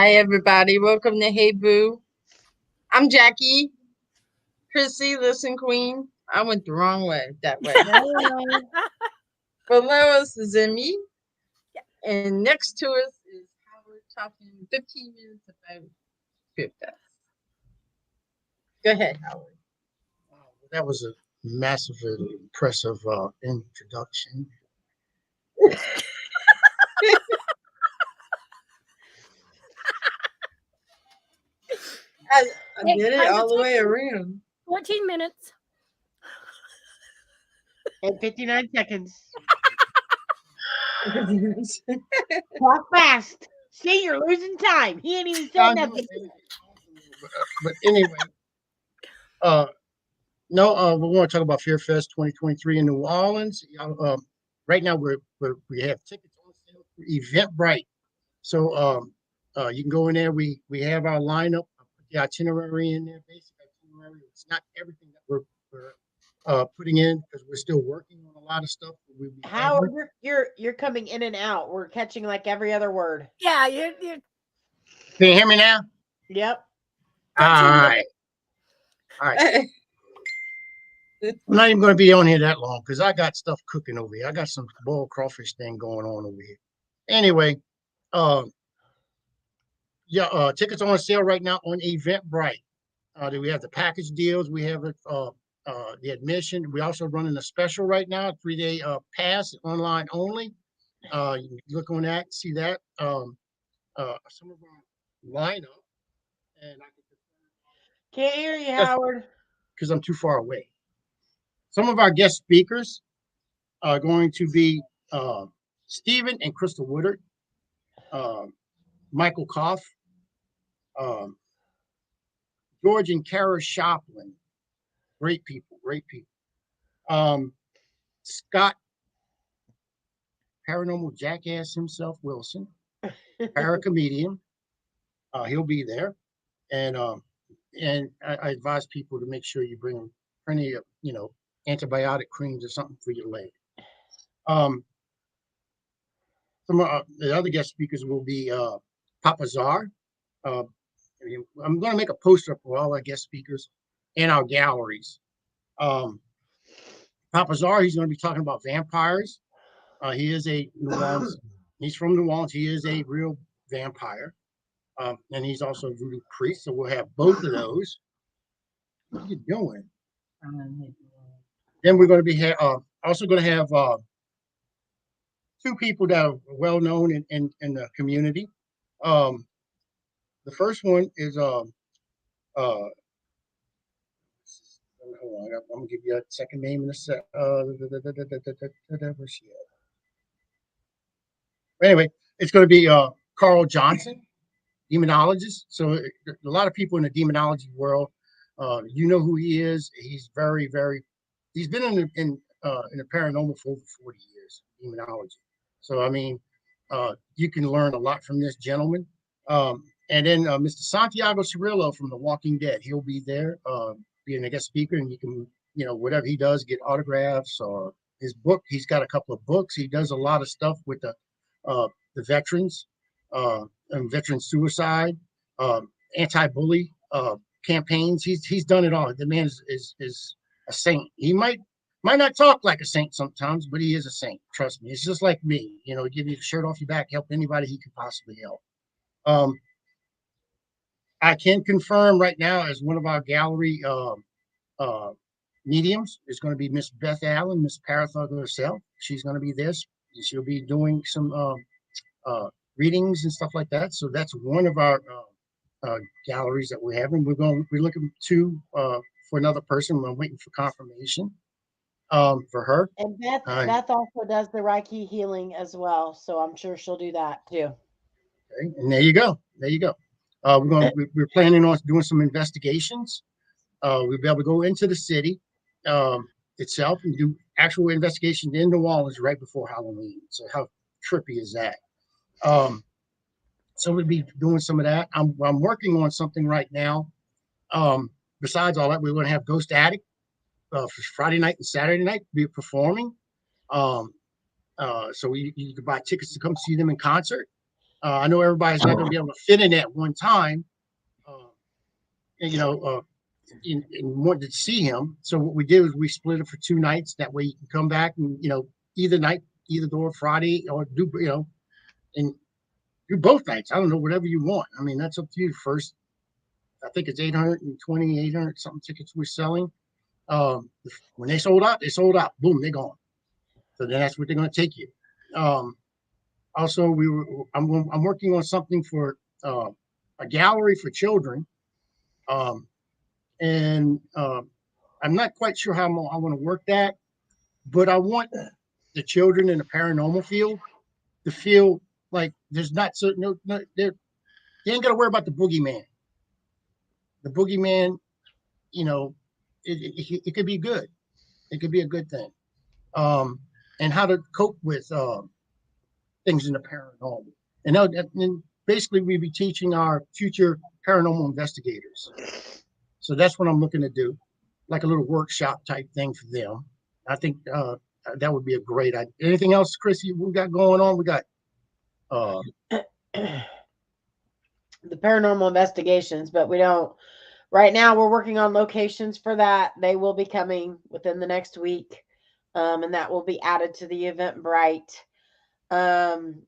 Hi, everybody. Welcome to Hey Boo. I'm Jackie. Chrissy, listen, Queen. I went the wrong way that way. Below us is Emmy. And next to us is Howard talking 15 minutes about crypto. Go ahead, Howard. That was a massively impressive introduction. I did it all the way around. 14 minutes. And 59 seconds. Talk fast. See, you're losing time. He ain't even said nothing. But anyway, No, we want to talk about Fear Fest 2023 in New Orleans. Right now we have tickets on sale for Eventbrite. So you can go in there. We have our lineup, put the itinerary in there, basic itinerary. It's not everything that we're putting in because we're still working on a lot of stuff. We'll be Howard, covering. you're coming in and out. We're catching like every other word. Yeah, you're Can you hear me now? Yep. All right. All right. I'm not even going to be on here that long because I got stuff cooking over here. I got some boiled crawfish thing going on over here. Anyway, tickets on sale right now on Eventbrite. We have the package deals. We have the admission. We also running a special right now, 3-day pass, online only. You can look on that, see that. Some of our lineup, and I Can't hear you, Howard. because I'm too far away. Some of our guest speakers are going to be Stephen and Crystal Woodard, Michael Koff, George and Kara Shoplin. Great people, great people. Scott, paranormal jackass himself, Wilson, paracomedian. He'll be there, and I advise people to make sure you bring plenty of antibiotic creams or something for your leg. Some of the other guest speakers will be Papa Czar. I'm going to make a poster for all our guest speakers and our galleries. Papa Czar, he's going to be talking about vampires. He is a New Orleans. He's from New Orleans. He is a real vampire, and he's also a voodoo priest. So we'll have both of those. What are you doing? Then we're going to be also going to have two people that are well known in the community. The first one is hold on, I'm gonna give you a second name in a sec. Where's she at? Anyway, it's going to be Carl Johnson, demonologist. So a lot of people in the demonology world, you know who he is. He's very, very. He's been in the paranormal for over 40 years, demonology. So I mean, you can learn a lot from this gentleman. And then Mr. Santiago Cirillo from The Walking Dead, he'll be there, being a guest speaker, and you can, whatever he does, get autographs or his book. He's got a couple of books. He does a lot of stuff with the veterans, and veteran suicide, anti-bully campaigns. He's done it all. The man is a saint. He might not talk like a saint sometimes, but he is a saint. Trust me. It's just like me. Give you the shirt off your back, help anybody he could possibly help. I can confirm right now as one of our gallery mediums is going to be Miss Beth Allen, Miss Parathug herself. She's going to be this. She'll be doing some readings and stuff like that. So that's one of our galleries that we're having. We're looking for another person. We're waiting for confirmation for her. And Beth also does the Reiki healing as well, so I'm sure she'll do that too. Okay, and there you go. We're planning on doing some investigations. We'll be able to go into the city itself and do actual investigations in New Orleans right before Halloween. So how trippy is that? So we'll be doing some of that. I'm working on something right now. Besides all that, we're going to have Ghost Addict for Friday night and Saturday night be performing. So you can buy tickets to come see them in concert. I know everybody's not going to be able to fit in at one time, and wanted to see him. So what we did is we split it for 2 nights. That way you can come back and either night, either door Friday, or do and do both nights. I don't know, whatever you want. I mean, that's up to you. First, I think it's 800 something tickets we're selling. When they sold out, they sold out. Boom, they're gone. So then that's what they're going to take you. Also, I'm working on something for a gallery for children, and I'm not quite sure how I want to work that, but I want the children in the paranormal field to feel like there's not certain they ain't got to worry about the boogeyman. The boogeyman, it could be good. It could be a good thing. And how to cope with things in the paranormal. And basically, we'll be teaching our future paranormal investigators. So that's what I'm looking to do, like a little workshop type thing for them. I think that would be a great idea. Anything else, Chrissy, we got going on? We got The paranormal investigations, but we don't. Right now, we're working on locations for that. They will be coming within the next week, and that will be added to the Eventbrite.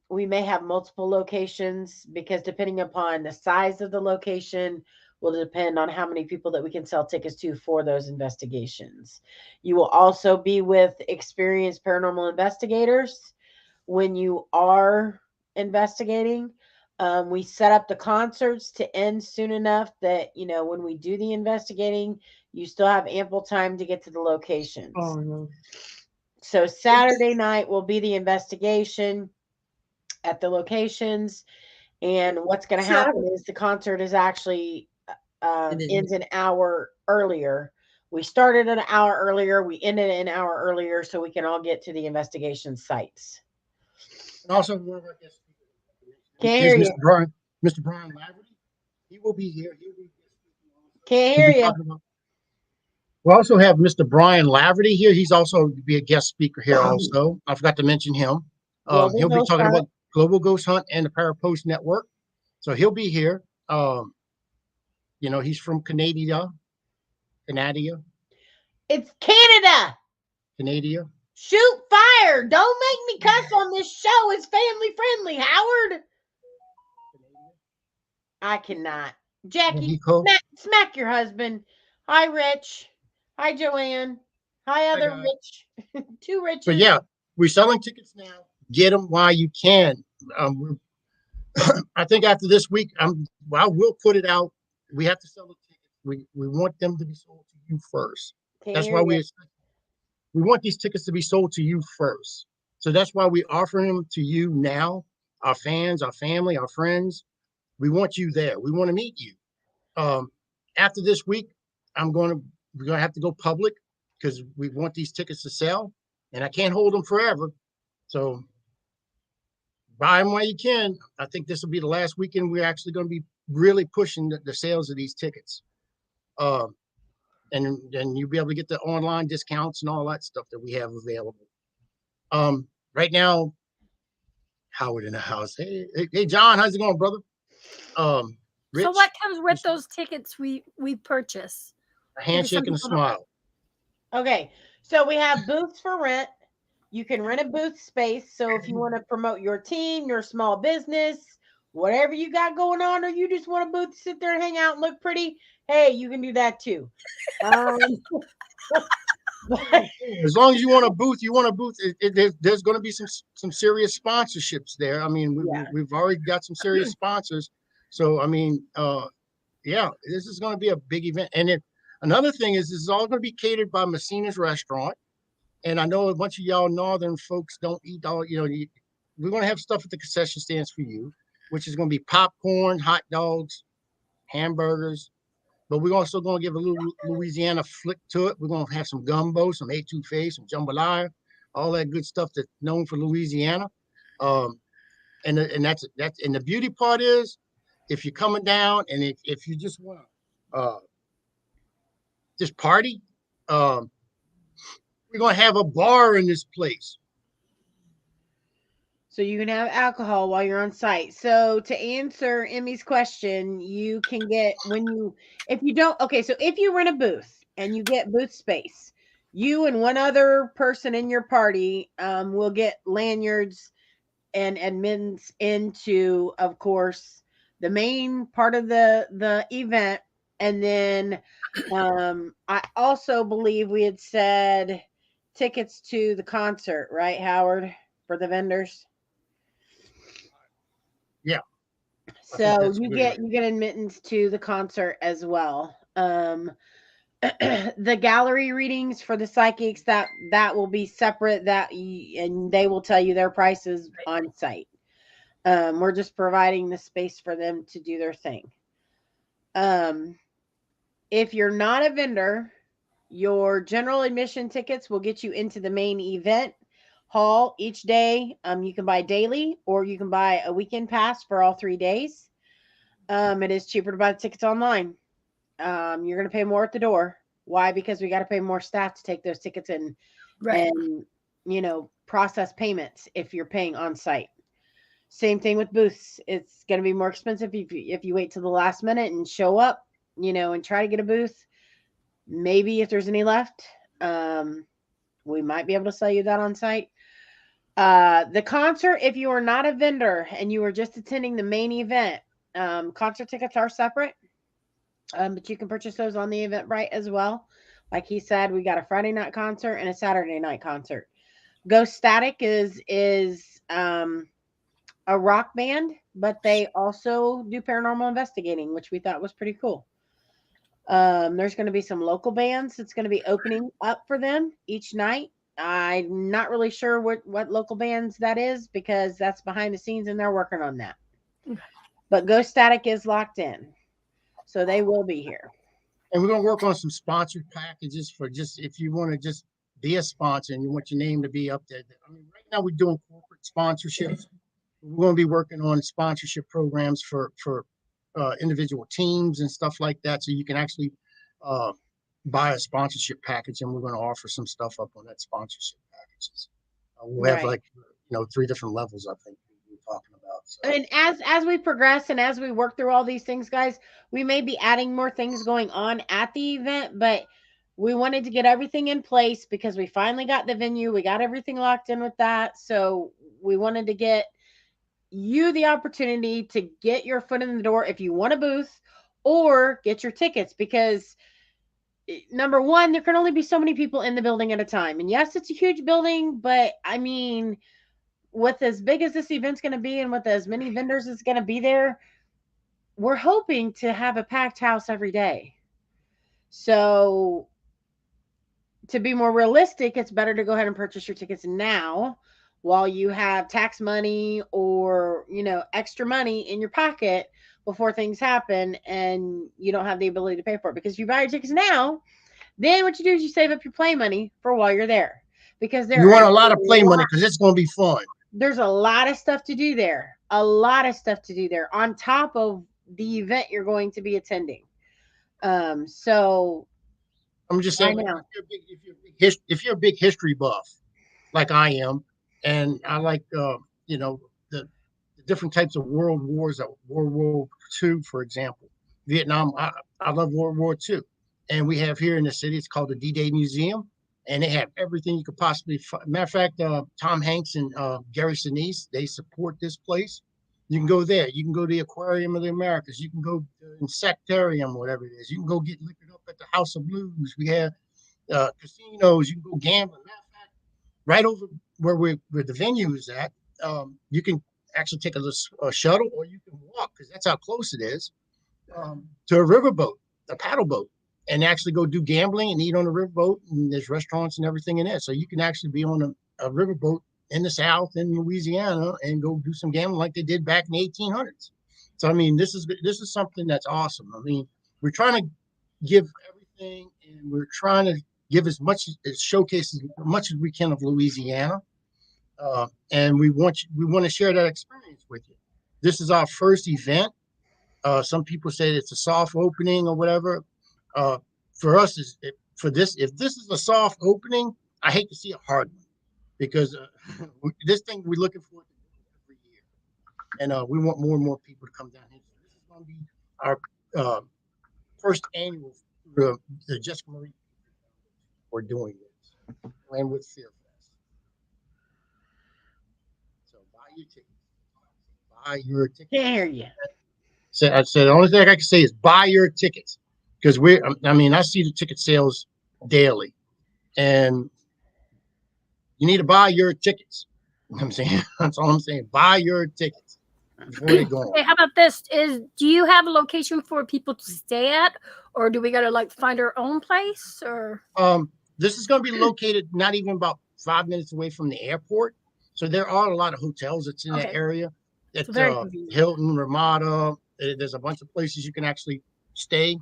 We may have multiple locations because depending upon the size of the location will depend on how many people that we can sell tickets to for those investigations. You will also be with experienced paranormal investigators when you are investigating. We set up the concerts to end soon enough that, when we do the investigating, you still have ample time to get to the locations. Oh, no. So Saturday night will be the investigation at the locations. And what's going to happen is the concert is actually ends an hour earlier. We started an hour earlier. We ended an hour earlier so we can all get to the investigation sites. and also one of our guest speakers Can't is hear you. Mr. Brian Laverty. He will be here. He'll be Can't We'll hear be you. talking about- We also have Mr. Brian Laverty here. He's also be a guest speaker here also. I forgot to mention him. Global He'll be Ghost talking Hunt. about Global Ghost Hunt and the Parapost Network. So he'll be here. He's from Canada. It's Canada. Shoot fire. Don't make me cuss on this show. It's family friendly, Howard. I cannot. Jackie, Mexico. smack your husband. Hi, Rich. Hi, Joanne. Hi, other guys. Rich. Two Riches. But yeah, we're selling tickets now. Get them while you can. I think after this week, I will put it out. We have to sell the tickets. We want them to be sold to you first. That's why we want these tickets to be sold to you first. So that's why we offer them to you now, our fans, our family, our friends. We want you there. We want to meet you. After this week, we're going to have to go public because we want these tickets to sell, and I can't hold them forever. So buy them while you can. I think this will be the last weekend we're actually going to be really pushing the sales of these tickets. And then you'll be able to get the online discounts and all that stuff that we have available. Right now, Howard in the house. Hey, John, how's it going, brother? Rich, so what comes with those tickets we purchase? a handshake and a smile. Okay, so we have booths for rent. You can rent a booth space. So if you want to promote your team, your small business, whatever you got going on, or you just want a booth to sit there and hang out and look pretty, hey, you can do that too. As long as you want a booth, there's going to be some serious sponsorships there. I mean, we've already got some serious sponsors. So, I mean, this is going to be a big event. And another thing is, this is all going to be catered by Messina's Restaurant. And I know a bunch of y'all northern folks don't eat all, we're going to have stuff at the concession stands for you, which is going to be popcorn, hot dogs, hamburgers. But we're also going to give a little Louisiana flick to it. We're going to have some gumbo, some etouffee, some jambalaya, all that good stuff that's known for Louisiana. And that's and the beauty part is, if you're coming down and if you just want to just party, we're going to have a bar in this place. So you can have alcohol while you're on site. So to answer Emmy's question, you can get so if you rent a booth and you get booth space, you and one other person in your party will get lanyards and admittance into, of course, the main part of the event. And then I also believe we had said tickets to the concert, right, Howard, for the vendors? Yeah. So you get admittance to the concert as well. The gallery readings for the psychics that will be separate, and they will tell you their prices on site. We're just providing the space for them to do their thing. If you're not a vendor Your general admission tickets will get you into the main event hall each day. You can buy daily or you can buy a weekend pass for all 3 days. It is cheaper to buy the tickets online. You're going to pay more at the door. Why? Because we got to pay more staff to take those tickets in Right. and, process payments if you're paying on site. Same thing with booths. It's going to be more expensive if you wait till the last minute and show up, and try to get a booth. Maybe if there's any left, we might be able to sell you that on site. The concert, if you are not a vendor and you are just attending the main event, concert tickets are separate, but you can purchase those on the Eventbrite as well. Like he said, we got a Friday night concert and a Saturday night concert. Ghost Static is a rock band, but they also do paranormal investigating, which we thought was pretty cool. There's going to be some local bands that's going to be opening up for them each night. I'm not really sure what local bands that is because that's behind the scenes and they're working on that. But Ghost Static is locked in, so they will be here. And we're going to work on some sponsored packages for just if you want to just be a sponsor and you want your name to be up there. I mean, right now we're doing corporate sponsorships. We're going to be working on sponsorship programs for individual teams and stuff like that. So you can actually buy a sponsorship package, and we're going to offer some stuff up on that sponsorship packages. We'll have Right. 3 different levels, I think we're talking about. So. And as we progress and as we work through all these things, guys, we may be adding more things going on at the event, but we wanted to get everything in place because we finally got the venue. We got everything locked in with that. So we wanted to get you the opportunity to get your foot in the door if you want a booth or get your tickets, because number one, there can only be so many people in the building at a time. And yes, it's a huge building, but I mean, with as big as this event's going to be and with as many vendors is going to be there, we're hoping to have a packed house every day. So to be more realistic, it's better to go ahead and purchase your tickets now while you have tax money or, extra money in your pocket before things happen and you don't have the ability to pay for it. Because if you buy your tickets now, then what you do is you save up your play money for while you're there. Because You want a lot of play money because it's going to be fun. There's a lot of stuff to do there. A lot of stuff to do there on top of the event you're going to be attending. So I'm just saying, if you're a big history buff, like I am, and I like the different types of world wars, World War II, for example, Vietnam. I love World War II, and we have here in the city. It's called the D-Day Museum, and they have everything you could possibly. Matter of fact, Tom Hanks and Gary Sinise, they support this place. You can go there. You can go to the Aquarium of the Americas. You can go to Insectarium, whatever it is. You can go get liquored up at the House of Blues. We have casinos. You can go gambling. Matter of fact, right over where the venue is at, you can actually take a shuttle or you can walk because that's how close it is to a riverboat, a paddle boat, and actually go do gambling and eat on the riverboat. And there's restaurants and everything in there. So you can actually be on a riverboat in the South in Louisiana and go do some gambling like they did back in the 1800s. So, I mean, this is something that's awesome. I mean, we're trying to give everything and we're trying to give as much as showcases as much as we can of Louisiana. And we want to share that experience with you. This is our first event. Some people say it's a soft opening or whatever. For us, if this is a soft opening, I hate to see a hard one because this thing we're looking for every year, and we want more and more people to come down here. So this is going to be our first annual the Jessica Marie. We're doing this and with Fear Fest. So buy your tickets. Buy your tickets. Can't hear you. So I said the only thing I can say is buy your tickets because I see the ticket sales daily, and you need to buy your tickets. You know what I'm saying that's all I'm saying. Buy your tickets before they go on. Hey, how about this? Do you have a location for people to stay at, or do we gotta find our own place? Or this is going to be located not even about 5 minutes away from the airport, so there are a lot of hotels that's in that area. At Hilton, Ramada, there's a bunch of places you can actually stay.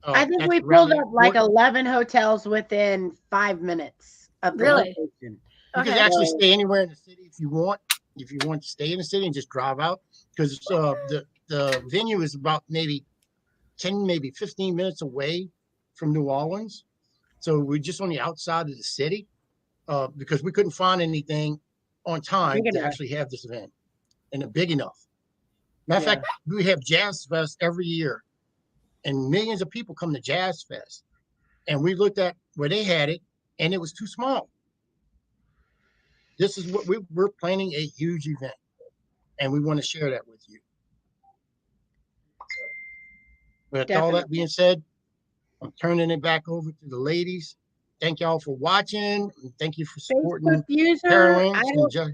I think that's we rather pulled up like important. 11 hotels within 5 minutes of the Really? location. You can Okay. actually So- stay anywhere in the city if you want. If you want to stay in the city and just drive out, because the venue is about maybe 10, maybe 15 minutes away from New Orleans. So we're just on the outside of the city because we couldn't find anything on time Big to enough. actually have this event and big enough. Matter of Yeah. fact, we have Jazz Fest every year, and millions of people come to Jazz Fest. And we looked at where they had it, and it was too small. This is what we're planning a huge event, and we want to share that with you. With all that Definitely. being said, I'm turning it back over to the ladies. Thank y'all for watching. And thank you for supporting Facebook user, Carolyn I and don't, Joe.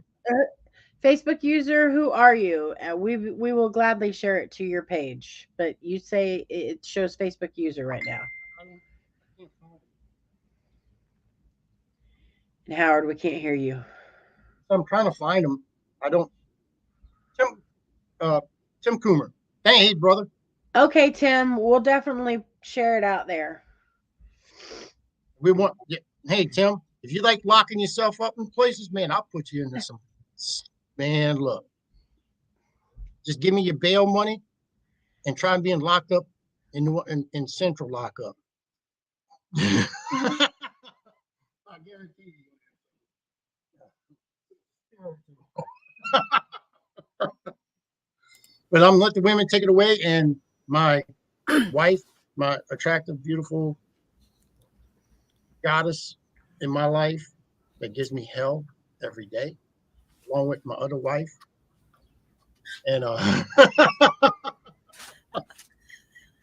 Facebook user, who are you? We will gladly share it to your page, but you say it shows Facebook user right now. And Howard, we can't hear you. I'm trying to find them. I don't. Tim Coomer. Hey, brother. Okay, Tim, we'll definitely share it out there. We want. Hey, Tim. If you like locking yourself up in places, man, I'll put you into some. Man, look. Just give me your bail money, and try being locked up in central lockup. I guarantee you. But I'm gonna let the women take it away, and my wife, my attractive, beautiful goddess in my life that gives me hell every day, along with my other wife. And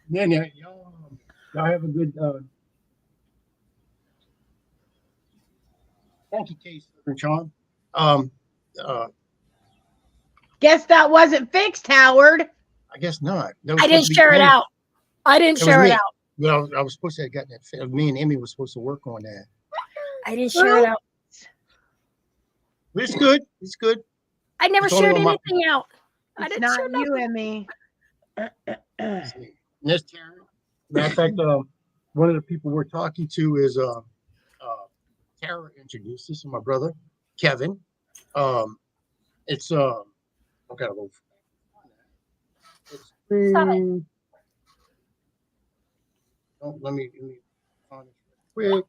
yeah, y'all have a good thank you, Case and Sean. Guess that wasn't fixed, Howard. I guess not. That was I supposed didn't to be share it me. out. I didn't It was share it me. out. Well, I was supposed to have gotten that. Me and Emmy were supposed to work on that. I didn't share it out. But it's good. It's good. I never It's only shared on my- anything out. I It's didn't not share you, nothing. Emmy. Miss Karen. Matter of fact, one of the people we're talking to is Tara introduced us, my brother Kevin. It's I gotta go. It's Stop it. oh, let me find this real quick.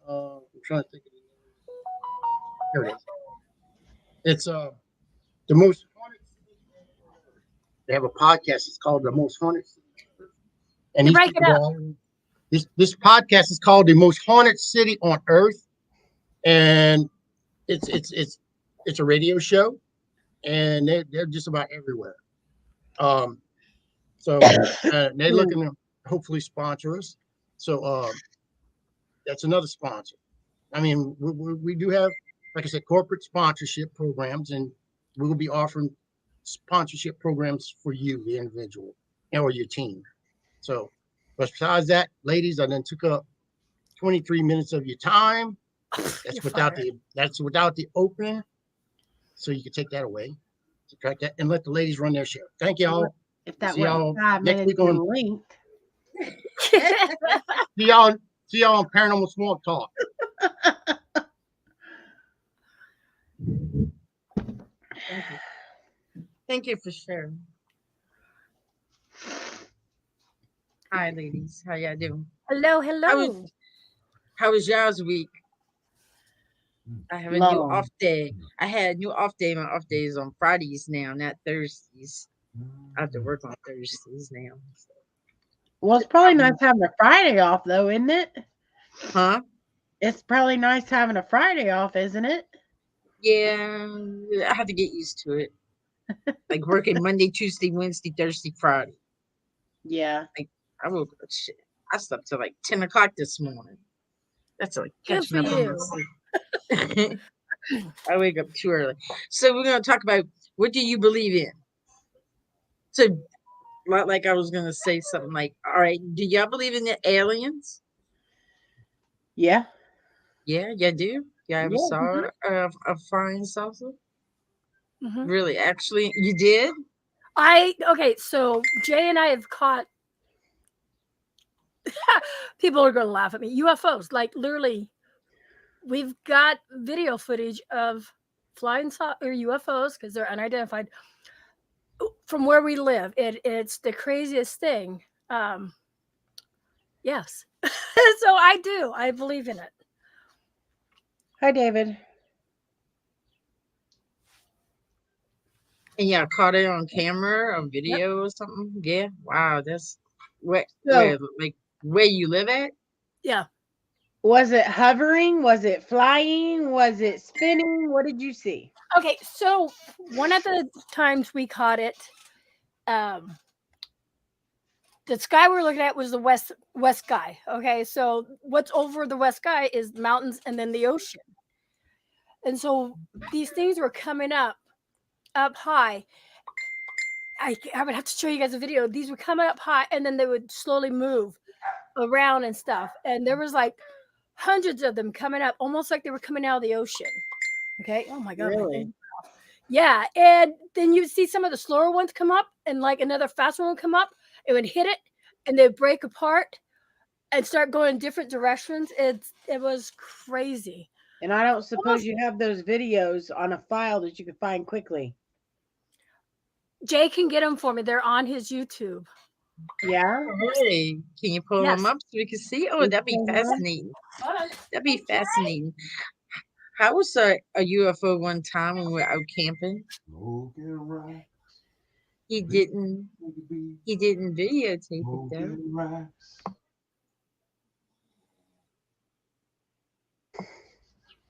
I'm trying to think of the name. Here it is. It's the most haunted city on earth. They have a podcast. It's called The Most Haunted City on Earth. And You these break it people up. are this podcast is called The Most Haunted City on Earth, and it's a radio show, and they're just about everywhere. So they're looking to hopefully sponsor us. So that's another sponsor. I mean, we do have, like I said, corporate sponsorship programs, and we will be offering sponsorship programs for you, the individual, or your team. So, but besides that, ladies, I then took up 23 minutes of your time. That's You're without fired. the opening. So you can take that away, subtract that, and let the ladies run their show. Thank y'all. If that See wasn't y'all 5 next minutes week on- in length. See y'all on Paranormal Small Talk. Thank you for sharing. Hi, ladies. How y'all doing? Hello, hello. How was y'all's week? I have a new Long. off day. I had a new off day. My off day is on Fridays now, not Thursdays. I have to work on Thursdays now. Well, it's probably nice having a Friday off, though, isn't it? Huh? It's probably nice having a Friday off, isn't it? Yeah, I have to get used to it. Like working Monday, Tuesday, Wednesday, Thursday, Friday. Yeah. I woke up. Shit, I slept till like 10 o'clock this morning. That's like Good catching for up on my sleep. I wake up too early. So we're gonna talk about what do you believe in? So, like I was gonna say something like, all right, do y'all believe in the aliens? Yeah. Yeah, y'all do. Y'all ever Yeah, saw a flying saucer? Mhm. Really? Actually, you did? Okay, so Jay and I have caught people are gonna laugh at me. UFOs, like literally, we've got video footage of flying or UFOs because they're unidentified from where we live. It's the craziest thing. Yes, so I believe in it. Hi, David. And yeah, caught it on camera or Yep. video or something. Yeah. Wow. That's where, So, like where you live at? Yeah. was it hovering? Was it flying? Was it spinning? What did you see? Okay, so one of the times we caught it, um, the sky we're looking at was the west sky. Okay, so what's over the west sky is mountains and then the ocean. And so these things were coming up high. I would have to show you guys a video. These were coming up high and then they would slowly move around and stuff. And there was like hundreds of them coming up, almost like they were coming out of the ocean. Okay. Oh my God. Really? Yeah. And then you'd see some of the slower ones come up and like another faster one come up. It would hit it and they'd break apart and start going different directions. It was crazy. And I don't suppose you have those videos on a file that you could find quickly. Jay can get them for me. They're on his YouTube. Yeah. Really? Can you pull Yes. them up so we can see? Oh, that'd be fascinating. That'd be fascinating. I was a UFO one time when we were out camping. He didn't videotape it though.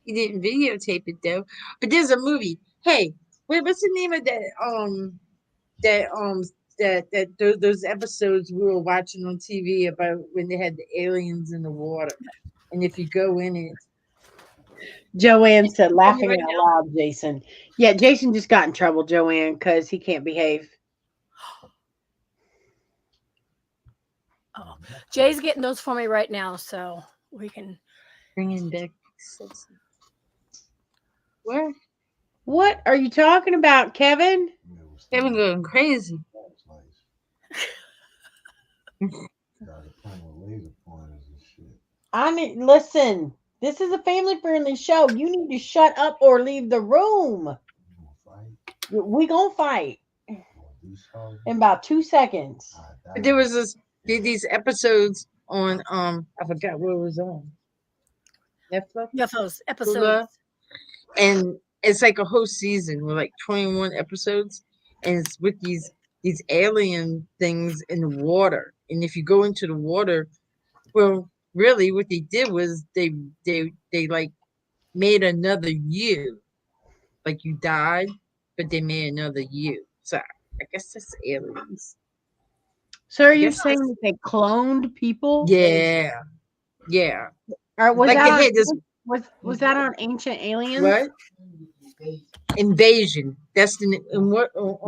He didn't videotape it though. But there's a movie. Hey, what's the name of those episodes we were watching on TV about when they had the aliens in the water? And if you go in it, Joanne said, laughing right out now? loud, Jason. Yeah, Jason just got in trouble, Joanne, because he can't behave. Oh, Jay's getting those for me right now, so we can bringing back sexy. Where? What are you talking about, Kevin? Kevin going crazy. I mean, listen, this is a family-friendly show. You need to shut up or leave the room. We gonna fight in about 2 seconds. But there was these episodes on I forgot what it was on. Netflix? UFOs episodes. Hulu. And it's like a whole season with like 21 episodes, and it's with these alien things in the water. And if you go into the water, well, really what they did was they like made another you. Like you died, but they made another you. So I guess that's aliens. So are you saying that they cloned people? Yeah. Yeah. Or was Like that they had this was that on Ancient Aliens? what? Invasion. That's the on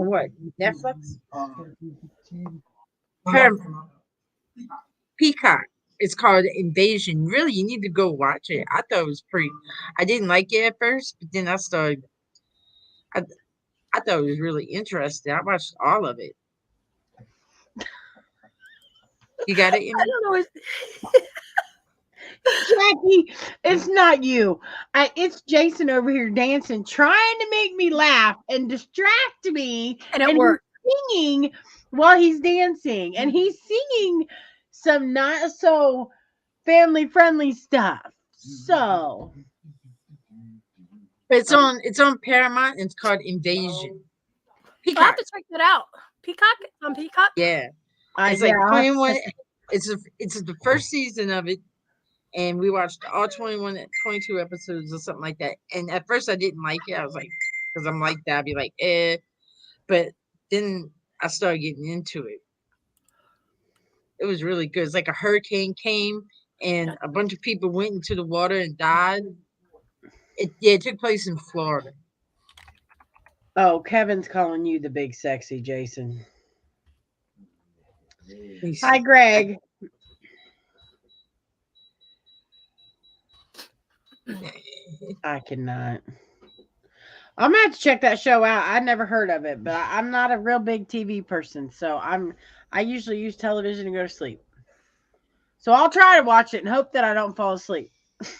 what? Netflix? Peacock. It's called Invasion. Really, you need to go watch it. I thought it was pretty. I didn't like it at first, but then I started. I thought it was really interesting. I watched all of it. You got it? I don't know. Jackie, it's not you. It's Jason over here dancing, trying to make me laugh and distract me. And it worked. He's singing while he's dancing. And he's singing some not so family friendly stuff. So It's on Paramount. And it's called Invasion. I'll Peacock. have to check that out. Peacock on Peacock. Yeah. It's yeah, like 21. It's the first season of it. And we watched all 22 episodes or something like that. And at first I didn't like it. I was like, because I'm like that, I'd be like, eh. But then I started getting into it. It was really good. It's like a hurricane came and a bunch of people went into the water and died. It took place in Florida. Oh, Kevin's calling you the big sexy Jason. Hi, Greg. I cannot. I'm gonna have to check that show out. I never heard of it, but I'm not a real big TV person, so I usually use television to go to sleep. So I'll try to watch it and hope that I don't fall asleep.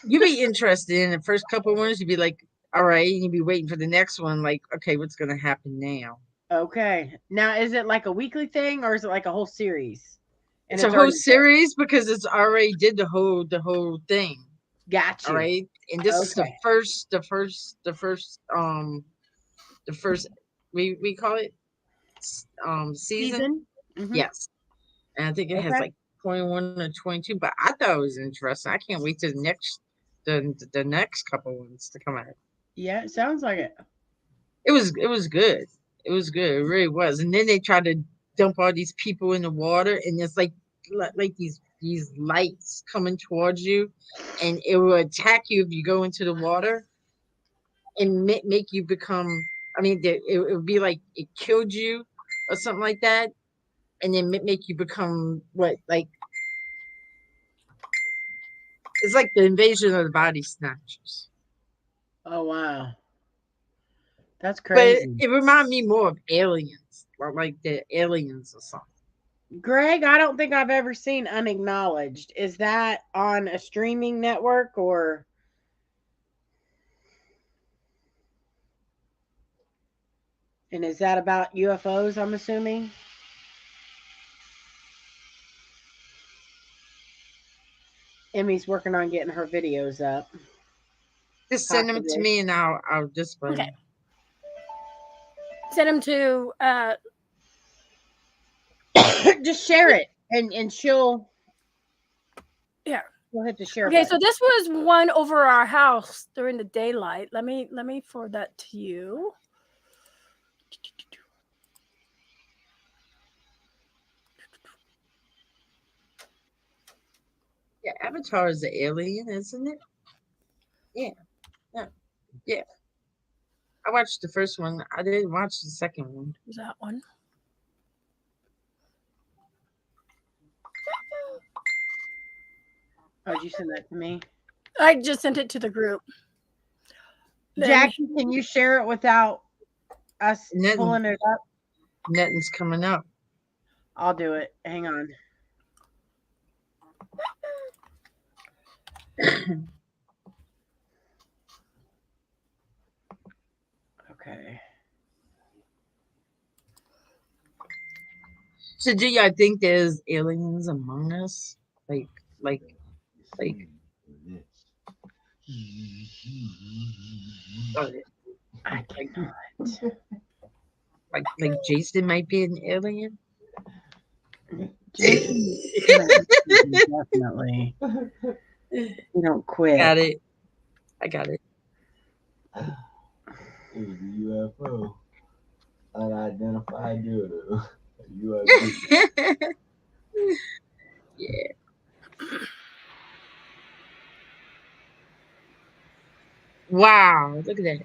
You'd be interested in the first couple ones. You'd be like, all right, and you'd be waiting for the next one. Like, okay, what's gonna happen now? Okay. Now, is it like a weekly thing or is it like a whole series? And It's a whole already series because it's already did the whole thing. got All you. right, and this is the Okay. first we call it season. Mhm. Yes, and I think it has Okay. like 21 or 22. But I thought it was interesting. I can't wait to the next couple ones to come out. Yeah, it sounds like it. It was good. It was good. It really was. And then they tried to dump all these people in the water, and it's like these lights coming towards you, and it will attack you if you go into the water, and make you become. I mean, it would be like it killed you or something like that, and then make you become what like it's like the invasion of the body snatchers. Oh wow. That's But crazy. it reminded me more of aliens, or like the aliens or something. Greg, I don't think I've ever seen Unacknowledged. Is that on a streaming network or and is that about UFOs, I'm assuming? Emmy's working on getting her videos up. Just send them to Possibly. me and I'll display Okay. them. Send them to Just share it and she'll yeah. we'll hit the share Okay, button. so this was one over our house during the daylight. Let me forward that to you. Yeah, Avatar is the alien, isn't it? Yeah. I watched the first one. I didn't watch the second one. Is that one? Oh, did you send that to me? I just sent it to the group. Then- Jackie, can you share it without us Nothing. pulling it up? Nothing's coming up. I'll do it. Hang on. Okay. So do y'all think there's aliens among us? Like uh, I cannot. like Jason might be an alien? Jason, definitely. You don't quit. Got it. I got it. It was a UFO. Unidentified UFO. UFO. Yeah. Wow, look at that.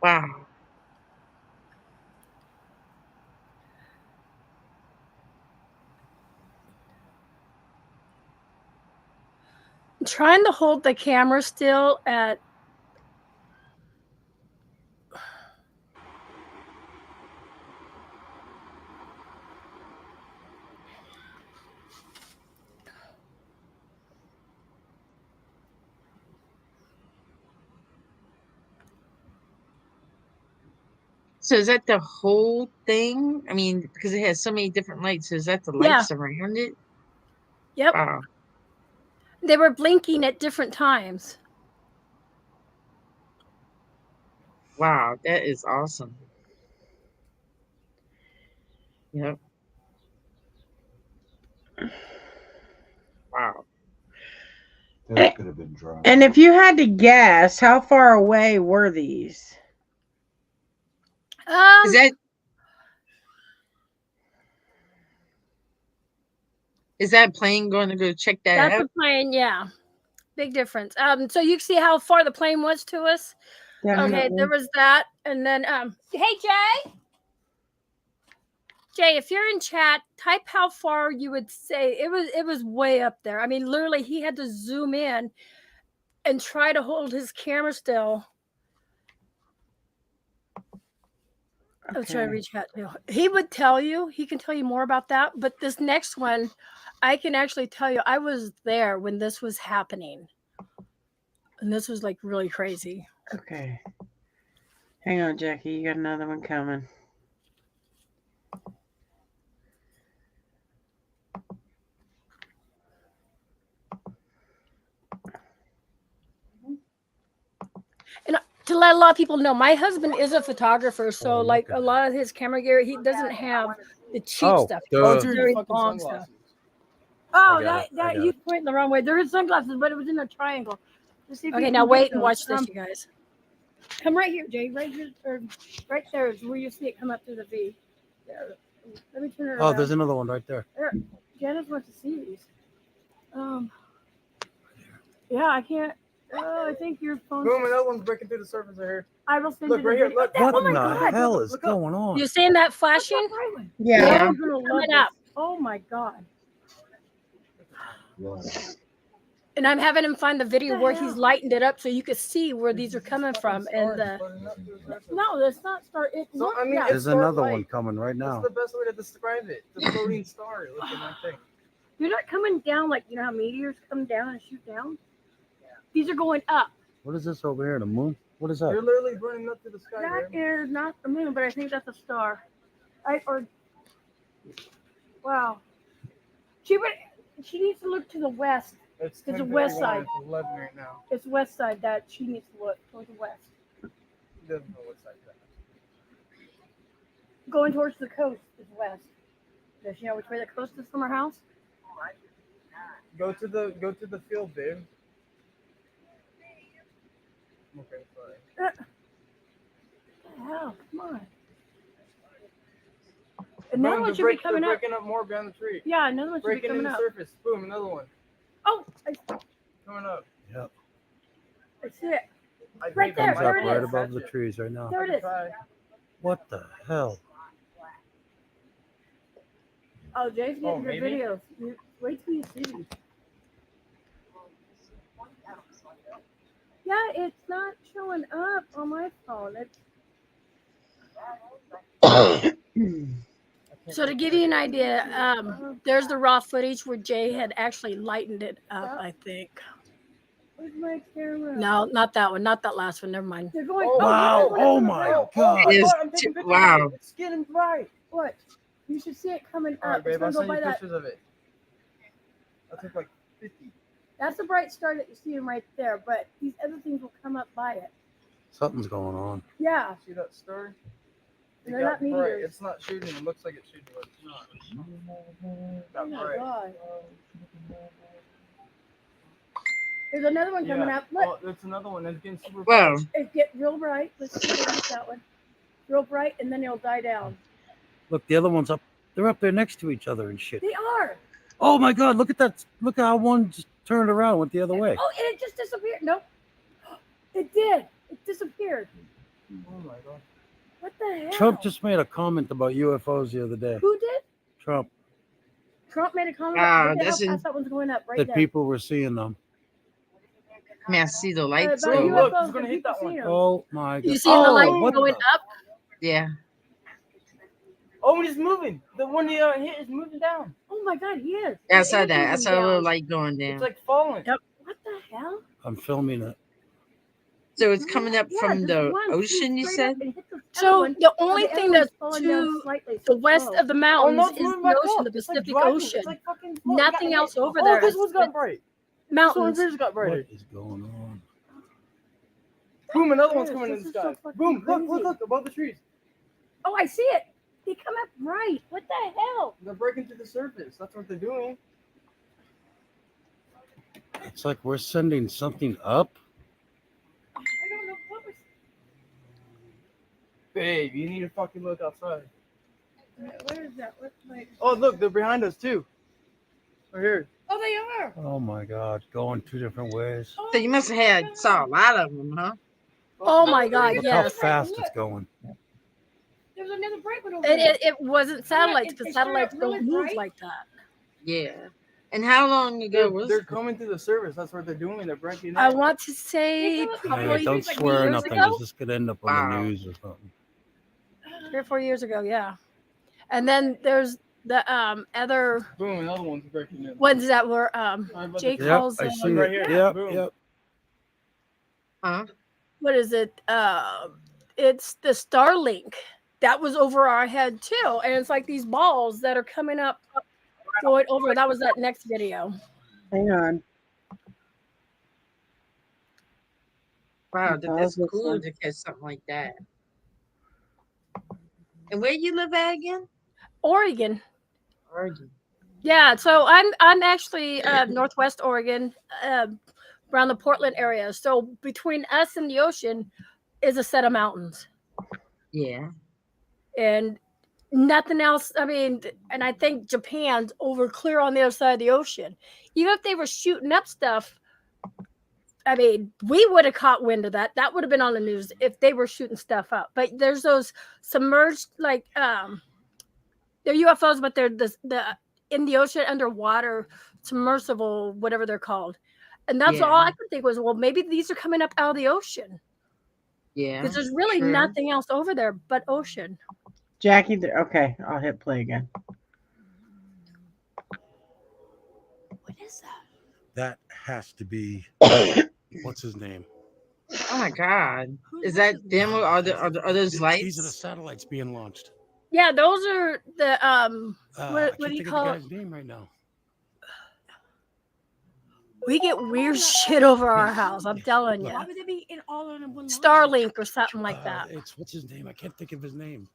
Wow. I'm trying to hold the camera still at So is that the whole thing? I mean, because it has so many different lights. So is that the Yeah. lights around it? Yep. Wow. They were blinking at different times. Wow, that is awesome. Yep. Wow. That could have been drunk. And if you had to guess, how far away were these? Is that plane going to go check that That's out? the plane, yeah. Big difference. So you see how far the plane was to us? Okay, there was that. And then hey Jay. Jay, if you're in chat, type how far you would say it was. It was way up there. I mean, literally, he had to zoom in and try to hold his camera still. I was trying to Okay. reach out to. He would tell you. He can tell you more about that. But this next one, I can actually tell you. I was there when this was happening, and this was like really crazy. Okay. Hang on, Jackie. You got another one coming. And to let a lot of people know, my husband is a photographer, so Oh, look like at a lot of his camera gear, he doesn't have the cheap Oh, stuff. duh. He Oh, has dude, very fucking long stuff. sunglasses. Oh, I got that it, I got you it. pointing the wrong way. There is sunglasses, but it was in a triangle. Let's see if Okay, we now can wait get and those. watch this, you guys. Come right here, Jay. Right here, or right there is where you see it come up through the V. There. Let me turn it Oh, around. there's another one right there. Janice wants to see these. Yeah, I can't. Oh, I think your phone. Boom, another one's breaking through the surface right here. I will send Look, you the right here, video. look. What Oh in my the God. hell is Look up. going on? You seeing that flashing? Yeah. Yeah. I'm gonna love Coming up. this. Oh my God. Right. And I'm having him find the video the where hell? he's lightened it up so you can see where these are coming from. And no, that's not start. It So, look, I mean, yeah. it's- There's another starlight. one coming right That's now. the best way to describe it. The floating star looking like thing. They're not coming down like you know how meteors come down and shoot down. These are going up. What is this over here? The moon? What is You're that? literally running up to the sky. That man. is not the moon, but I think that's a star. Wow. She needs to look to the west. It's the 10:31, west side. It's 11 right now. It's west side that she needs to look towards the west. He doesn't know what side that is. Going towards the coast is west. Does she know which way the coast is from her house? Go to the field, babe. Okay, sorry. What the hell? Come on. Another Boom, one they're should be coming they're up. breaking up more behind the tree. Yeah, another one should be Breaking in coming the up. surface. Boom, another one. Oh, Coming up. Yep. I see it. I Right think there, I Comes might up there it be right is. able to above the catch it. trees right now. There it is. Try. What the hell? Oh, Jay's Oh, getting good maybe? videos. Wait till you see these. Yeah, it's not showing up on my phone. So to give you an idea, there's the raw footage where Jay had actually lightened it up, I think. Where's my camera? No, not that one. Not that last one. Never mind. They're going. Wow. look at Oh the my rail. God. It is I'm taking pictures of wow. it. It's getting bright. What? You should see it coming All right, up. It's babe, I'll gonna go send you by that. pictures of it. I'll take like 50. That's the bright star that you see him right there. But these other things will come up by it. Something's going on. Yeah. See that star? It They're got not bright. meteors. It's not shooting. It looks like it's shooting, but it's not. Oh Got my bright. God. There's another one coming Yeah. up. Look, Oh, there's another one. It's getting super Whoa. it get real bright. Let's see if we get that one. Real bright, and then it'll die down. Look, the other one's up. They're up there next to each other and shit. They are. Oh my God. Look at that. Look how one just turned around, went the other way. Oh, and it just disappeared. Nope. It did. It disappeared. Oh my god. What the hell? Trump just made a comment about UFOs the other day. Who did? Trump, Trump made a comment. Ah, Look at how that's in- fast that one's going up right that there. people were seeing them. Man, I see the lights. about Oh, go. look, UFOs it's gonna and hit that people one. seeing 'em. Oh my God. You seeing the Oh, light what going the- up? Yeah. Oh, he's moving. The one he hit is moving down. Oh my God, he is. Yeah, I The saw that. I energy's saw a little down. light going down. It's like falling. Yep. What the hell? I'm filming it. So it's coming up Yeah, from this the one flew ocean, you straight said? up and hit the other So one, the while only the thing other that's one's falling down to slightly, so the west slow. of the Oh, mountains no, it's is moving the back ocean, up. the It's like Pacific driving. Ocean. It's like fucking Nothing else over Oh, there. this It's one's got bright. This mountains. one's got What bright. is going on? Boom, another one's Yes, coming in this the is so sky. fucking Boom, look, crazy. look, above the trees. Oh, I see it. They come up right. What the hell? They're breaking through the surface. That's what they're doing. It's like we're sending something up. I don't know what was. Babe, you need to fucking look outside. Where is that? What's like? Oh, look, they're behind us too. Right here. Oh, they are. Oh my God. Going two different ways. Oh, So you must have had saw a lot of them, huh? Oh my God, Look yes. how fast it's going. There's was another bright one over It wasn't satellites it because started satellites really don't move bright. like that. Yeah. And how long ago was They're it? coming to the service. That's what they're doing. They're breaking I in. want to say They come up with Hey, probably don't It's like swear or years nothing, ago. 'cause this could end up on Wow. the news or something. 3 or 4 years ago, yeah. And then there's the other Boom, another one's breaking in. ones that were Sorry about Jay the- Yep, calls I see right it. here. Yep, Boom. yep. Huh? what is it? It's the Starlink that was over our head too, and it's like these balls that are coming up, going over. That was that next video. Hang on. Wow, Pause that's this cool one. to catch something like that. And where you live at again? Oregon. Oregon. Yeah, so I'm actually Northwest Oregon, around the Portland area. So between us and the ocean is a set of mountains, Yeah. and nothing else. I mean, and I think Japan's over clear on the other side of the ocean. Even if they were shooting up stuff, I mean, we would have caught wind of that. That would have been on the news if they were shooting stuff up. But there's those submerged, like they're UFOs, but they're the in the ocean underwater submersible, whatever they're called. And that's all Yeah. I could think was, well, maybe these are coming up out of the ocean Yeah. because there's really true. nothing else over there but ocean. Jackie, okay, I'll hit play again. What is that? That has to be what's his name? Oh my God. Who's Is that this? them or are those These are the lights? satellites being launched. Yeah, those are the I what can't do you think call of it? the guy's name right now. We get weird shit over our house. I'm telling you. Why would they be in all on one line? Starlink or something like that. It's what's his name? I can't think of his name.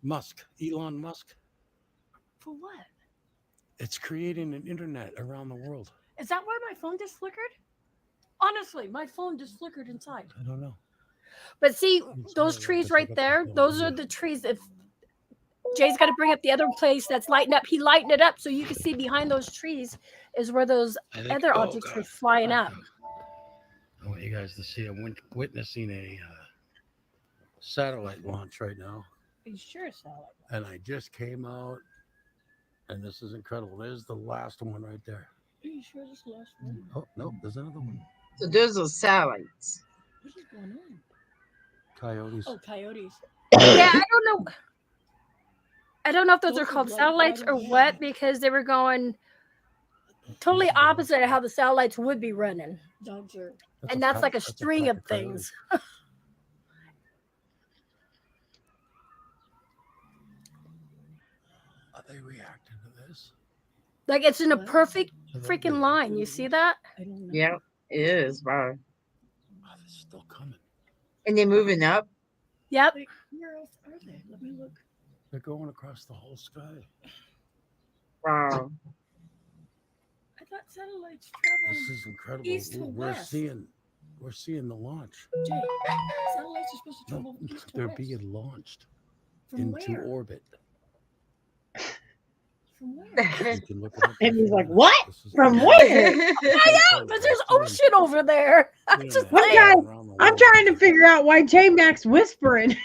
Musk, Elon Musk. For what? It's creating an internet around the world. Is that why my phone just flickered? Honestly, my phone just flickered inside. I don't know. But see, It's those not trees like right it's there, not those are like- the trees. If Jay's got to bring up the other place that's lighting up, he lightened it up so you can see behind those trees is where those I think- other oh, objects God. are flying up. I want you guys to see. I'm witnessing a satellite launch right now, Are you sure it's not? and I just came out, and this is incredible. There's the last one right there. Are you sure this is the last one? Oh no, there's another one. So those are satellites. What is going on? Coyotes. Oh, coyotes. Yeah, I don't know. I don't know if those Those are are called like satellites or bottom what end. because they were going totally opposite of how the satellites would be running. Dogs are. And that's like a pack string of coyotes. things. Are they reacting to this? Like it's in a What? perfect Are they freaking reacting? line. You see that? I don't know. Yeah, it is. Wow. Oh, they're still coming. And they're moving up. Yep. Wait, where else are they? Let me look. They're going across the whole sky. Wow. I thought satellites This travel. is incredible. East to We're west. seeing the launch. Jay, satellites are supposed to No, travel east to they're west. being launched From into where? orbit. From where? You can look it up. And he's like, if you want. "What? This is From incredible. where?" But there's ocean over there. I'm just Internet saying. around the I'm world. trying to figure out why J Mac's whispering.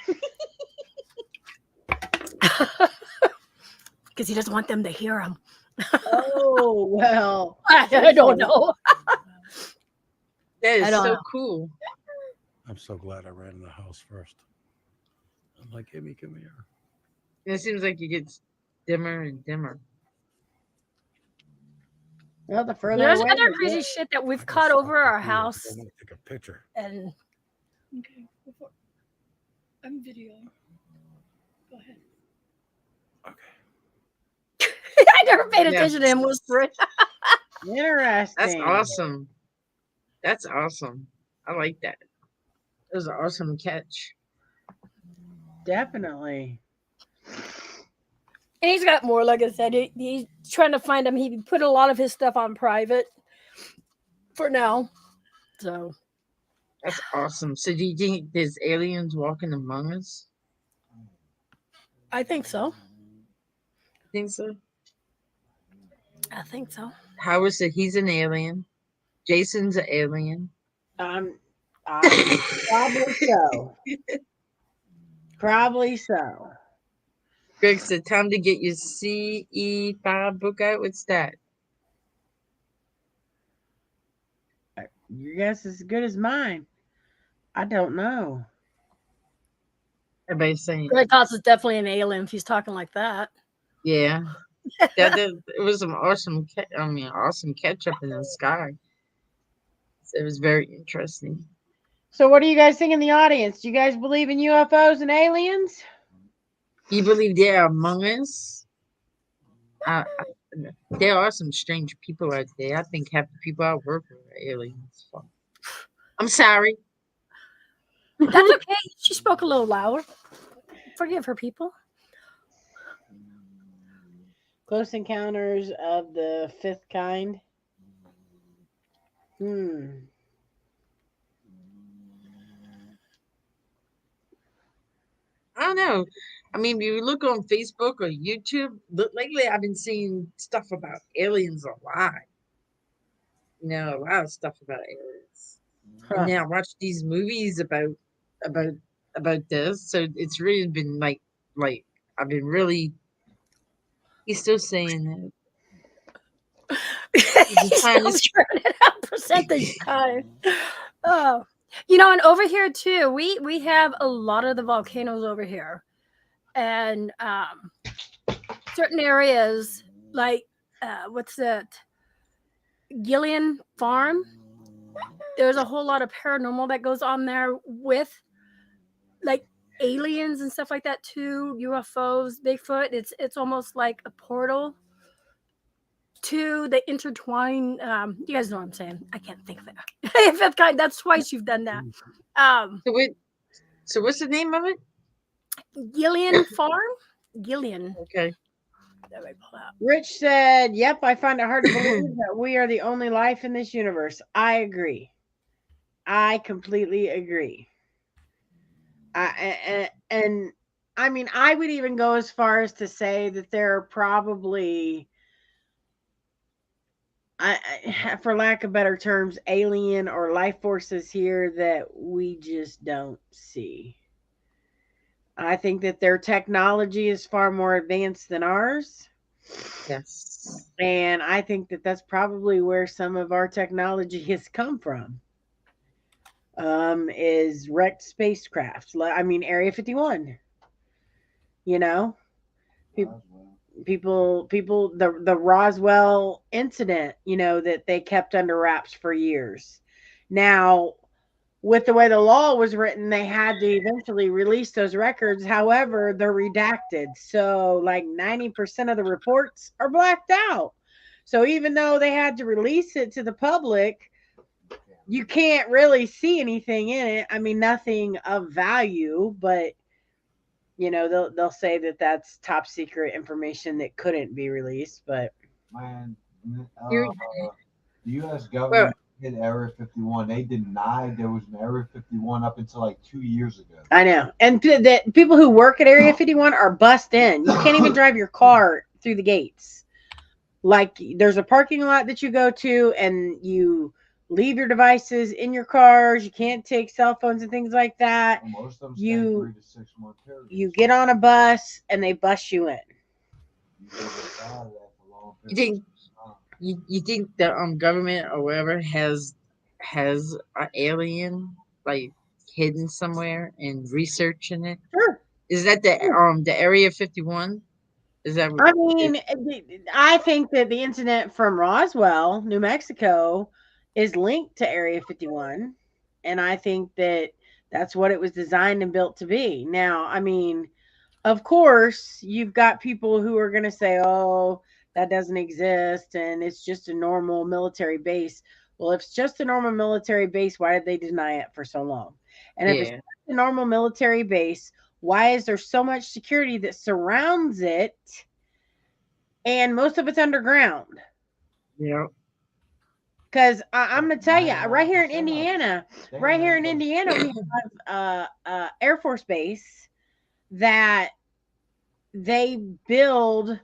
Because he doesn't want them to hear him. Oh well. I don't know. That is I don't so know. cool. I'm so glad I ran in the house first. I'm like, Amy, come here. And it seems like it gets dimmer and dimmer. Well, the further There's away, other the crazy more- shit that I we've gotta caught stop over the our video 'cause house, I want to take a picture. and Okay. Before... I'm videoing. Go ahead. Okay. I never paid Yeah. attention to him whispering. Interesting. That's awesome. That's awesome. I like that. It was an awesome catch. Definitely. And he's got more, like I said. He's trying to find him. He put a lot of his stuff on private for now. So That's awesome. So do you think there's aliens walking among us? I think so. Think so? I think so. Howard said he's an alien. Jason's an alien. Probably so. Probably so. Greg said, time to get your CE5 book out. What's that? Your guess is as good as mine. I don't know. Everybody's saying, Greg Potts is definitely an alien if he's talking like that. yeah. It was some awesome, awesome catch up in the sky. It was very interesting. So, what do you guys think in the audience? Do you guys believe in UFOs and aliens? You believe they are among us? There are some strange people out there. I think half the people I work with are aliens. I'm sorry. That's okay. She spoke a little louder. Forgive her, people. Close encounters of the fifth kind. I don't know. I mean, you look on Facebook or YouTube, lately I've been seeing stuff about aliens a lot. You know, a lot of stuff about aliens. And now I watch these movies about this. So it's really been like I've been really. He's still saying that. He's still churning it out percentage time. Oh, you know, and over here too, we have a lot of the volcanoes over here, and certain areas like what's that? Gillian Farm. There's a whole lot of paranormal that goes on there with like aliens and stuff like that too, UFOs, Bigfoot. It's almost like a portal to the intertwine. You guys know what I'm saying. I can't think of it. Fifth kind, that's twice you've done that. So what's the name of it? Gillian Farm? Gillian. Okay. Rich said, yep, I find it hard to believe that we are the only life in this universe. I agree. I completely agree. And I mean, I would even go as far as to say that there are probably, for lack of better terms, alien or life forces here that we just don't see. I think that their technology is far more advanced than ours. Yes. And I think that that's probably where some of our technology has come from. Is wrecked spacecraft. I mean, Area 51. You know, people, the Roswell incident, you know, that they kept under wraps for years. Now, with the way the law was written, they had to eventually release those records. However, they're redacted. So like 90% of the reports are blacked out. So even though they had to release it to the public, you can't really see anything in it. I mean, nothing of value, but you know, they'll say that that's top secret information that couldn't be released. But man, the U.S. government hit Area 51. They denied there was an Area 51 up until like 2 years ago. I know. And the people who work at Area 51 are bussed in. You can't even drive your car through the gates. Like there's a parking lot that you go to and you leave your devices in your cars. You can't take cell phones and things like that. Well, most of them You 3 to 6 month periods. You get on a bus and they bus you in. You think the government or whatever has an alien like hidden somewhere and researching it? Sure. Is that the Area 51? Is that? I mean, I think that the incident from Roswell, New Mexico, is linked to Area 51, and I think that that's what it was designed and built to be. Now, I mean, of course, you've got people who are going to say, "Oh, that doesn't exist, and it's just a normal military base." Well, if it's just a normal military base, why did they deny it for so long? And if it's just a normal military base, why is there so much security that surrounds it? And most of it's underground. Yeah. Because I'm going to tell you, right here in Indiana, we have Air Force Base that they build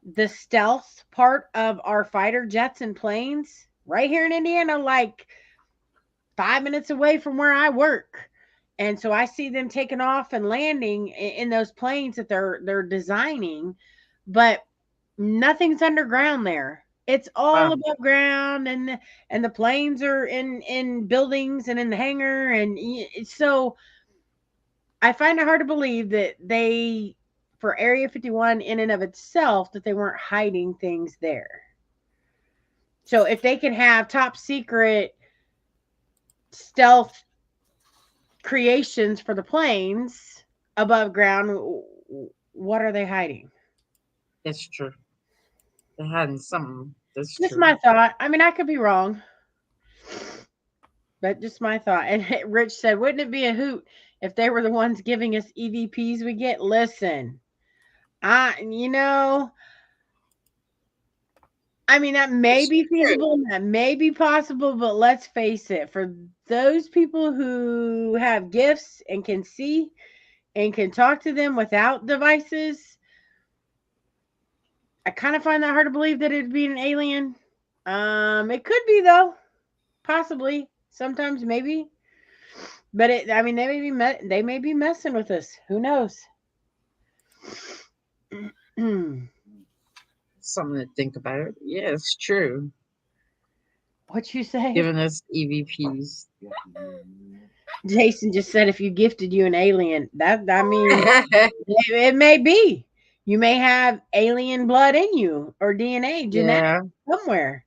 the stealth part of our fighter jets and planes right here in Indiana, like 5 minutes away from where I work. And so I see them taking off and landing in those planes that they're designing, but nothing's underground there. It's all Wow. above ground, and the planes are in buildings and in the hangar, and so I find it hard to believe that they, for Area 51 in and of itself, that they weren't hiding things there. So if they can have top secret stealth creations for the planes above ground, what are they hiding? That's true. They're hiding something. That's Just true. my thought. I mean, I could be wrong, but just my thought. And Rich said, wouldn't it be a hoot if they were the ones giving us EVPs we get? Listen, I mean, that may be feasible, and that may be possible, but let's face it, for those people who have gifts and can see and can talk to them without devices, I kind of find that hard to believe that it'd be an alien. It could be, though, possibly, sometimes, maybe, but I mean, they may be messing with us. Who knows? Something to think about. Yeah, it's true. What you say? Giving us EVPs. Jason just said if you gifted you an alien, I mean, it may be. You may have alien blood in you or DNA genetic Yeah. somewhere.